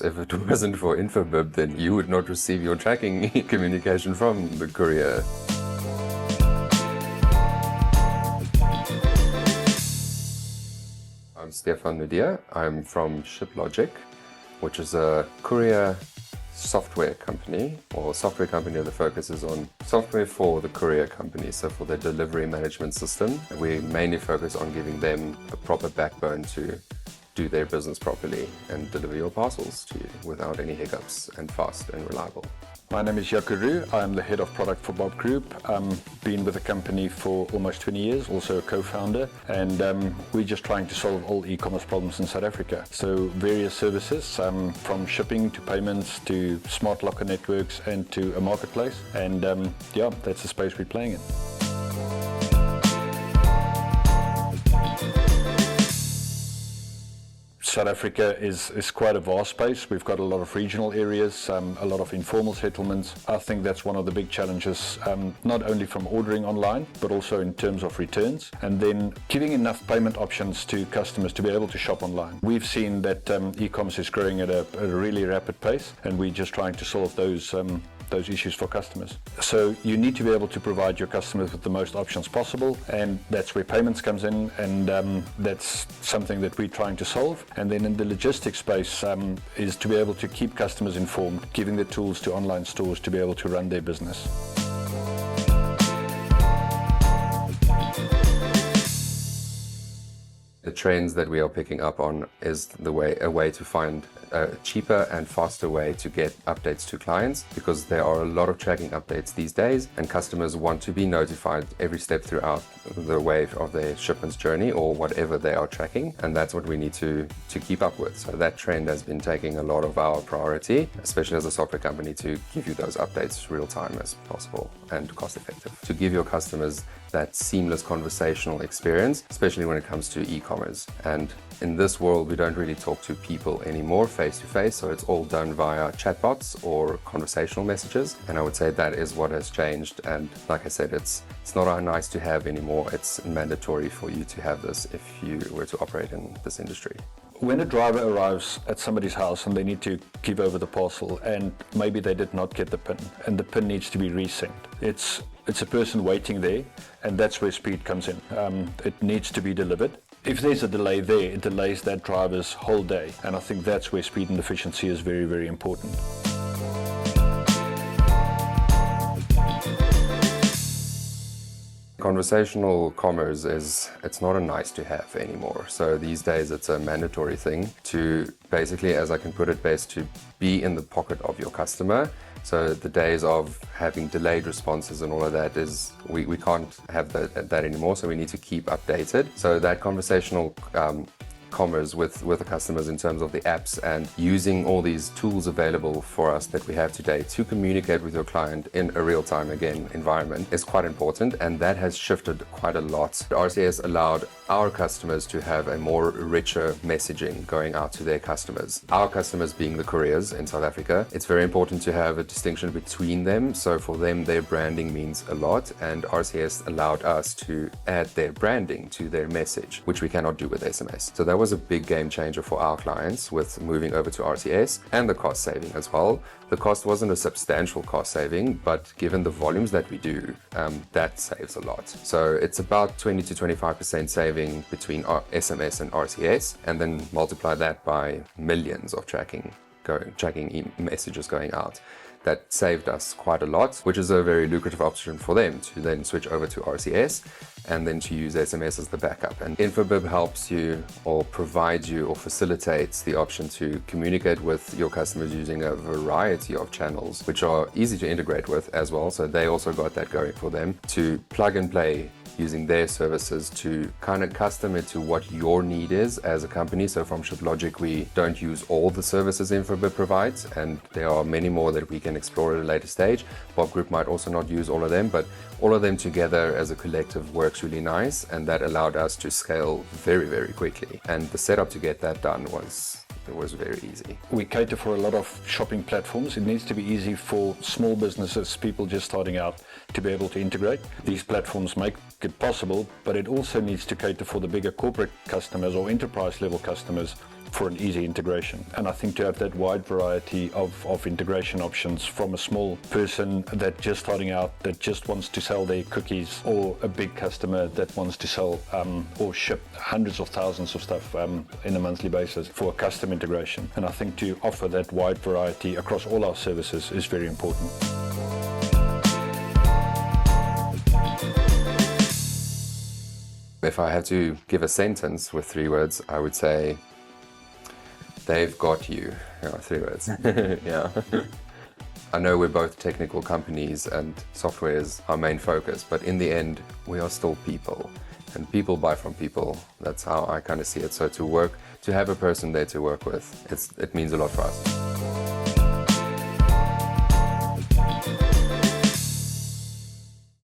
If it wasn't for Infobip, then you would not receive your tracking communication from the courier. I'm Stephan. I'm from Shiplogic, which is a courier software company, or software company that focuses on software for the courier company, so for their delivery management system. We mainly focus on giving them a proper backbone to do their business properly and deliver your parcels to you without any hiccups, and fast and reliable. My name is Jaco Roux. I'm the head of product for Bob Group. Been with the company for almost 20 years, also a co-founder, and we're just trying to solve all e-commerce problems in South Africa. So various services, from shipping to payments to smart locker networks and to a marketplace, and yeah, that's the space we're playing in. South Africa is quite a vast space. We've got a lot of regional areas, a lot of informal settlements. I think that's one of the big challenges, not only from ordering online, but also in terms of returns, and then giving enough payment options to customers to be able to shop online. We've seen that e-commerce is growing at a really rapid pace, and we're just trying to solve those issues for customers. So you need to be able to provide your customers with the most options possible, and that's where payments comes in, and that's something that we're trying to solve. And then in the logistics space is to be able to keep customers informed, giving the tools to online stores to be able to run their business. The trends that we are picking up on is a way to find a cheaper and faster way to get updates to clients, because there are a lot of tracking updates these days, and customers want to be notified every step throughout the way of their shipment's journey or whatever they are tracking, and that's what we need to keep up with. So that trend has been taking a lot of our priority, especially as a software company, to give you those updates real time as possible and cost effective, to give your customers that seamless conversational experience, especially when it comes to e-commerce. And in this world, we don't really talk to people anymore face to face, so it's all done via chatbots or conversational messages. And I would say that is what has changed. And like I said, it's not a nice to have anymore. It's mandatory for you to have this if you were to operate in this industry. When a driver arrives at somebody's house and they need to give over the parcel, and maybe they did not get the PIN, and the PIN needs to be resent, it's a person waiting there, and that's where speed comes in. It needs to be delivered. If there's a delay there, it delays that driver's whole day, and I think that's where speed and efficiency is very, very important. Conversational commerce it's not a nice to have anymore. So these days it's a mandatory thing to basically, as I can put it best, to be in the pocket of your customer. So the days of having delayed responses and all of that is, we can't have that anymore, so we need to keep updated. So that conversational commerce with the customers in terms of the apps and using all these tools available for us that we have today to communicate with your client in a real-time, again, environment is quite important, and that has shifted quite a lot. The RCS allowed our customers to have a more richer messaging going out to their customers. Our customers being the couriers in South Africa, it's very important to have a distinction between them. So for them, their branding means a lot, and RCS allowed us to add their branding to their message, which we cannot do with SMS. So that was a big game changer for our clients with moving over to RCS, and the cost saving as well. The cost wasn't a substantial cost saving, but given the volumes that we do, that saves a lot. So it's about 20 to 25% saving between SMS and RCS, and then multiply that by millions of tracking messages going out. That saved us quite a lot, which is a very lucrative option for them to then switch over to RCS and then to use SMS as the backup. And Infobip helps you, or provides you, or facilitates the option to communicate with your customers using a variety of channels, which are easy to integrate with as well. So they also got that going for them to plug and play using their services to kind of custom it to what your need is as a company. So from Shiplogic, we don't use all the services Infobip provides, and there are many more that we can explore at a later stage. Bob Group might also not use all of them, but all of them together as a collective works really nice, and that allowed us to scale very, very quickly. And the setup to get that done was very easy. We cater for a lot of shopping platforms. It needs to be easy for small businesses, people just starting out, to be able to integrate. These platforms make it possible, but it also needs to cater for the bigger corporate customers or enterprise level customers for an easy integration. And I think to have that wide variety of integration options, from a small person that just starting out, that just wants to sell their cookies, or a big customer that wants to sell or ship hundreds of thousands of stuff in a monthly basis, for a custom integration. And I think to offer that wide variety across all our services is very important. If I had to give a sentence with 3 words, I would say, they've got you. 3 words. Yeah. I know we're both technical companies and software is our main focus, but in the end, we are still people. And people buy from people. That's how I kind of see it. So to have a person there to work with, it means a lot for us.